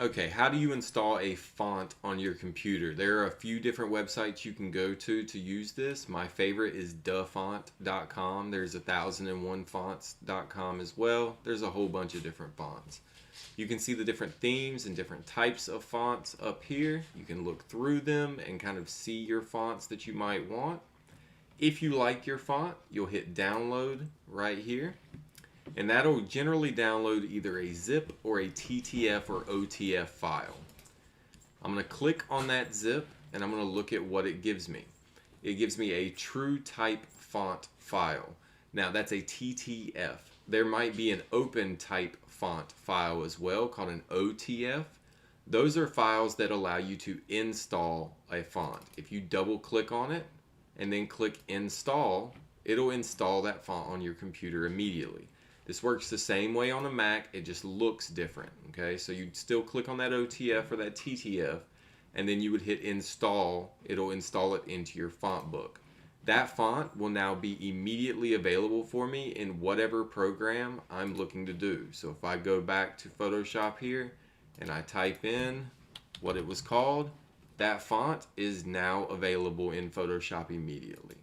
Okay, how do you install a font on your computer? There are a few different websites you can go to use this. My favorite is DaFont.com. There's 1001fonts.com as well. There's a whole bunch of different fonts. You can see the different themes and different types of fonts up here. You can look through them and kind of see your fonts that you might want. If you like your font, you'll hit download right here. And that'll generally download either a zip or a TTF or OTF file. I'm going to click on that zip and I'm going to look at what it gives me. It gives me a true type font file. Now that's a TTF. There might be an open type font file as well called an OTF. Those are files that allow you to install a font. If you double click on it and then click install, it'll install that font on your computer immediately. This works the same way on a Mac, it just looks different, okay? So you'd still click on that OTF or that TTF, and then you would hit install. It'll install it into your font book. That font will now be immediately available for me in whatever program I'm looking to do. So if I go back to Photoshop here, and I type in what it was called, that font is now available in Photoshop immediately.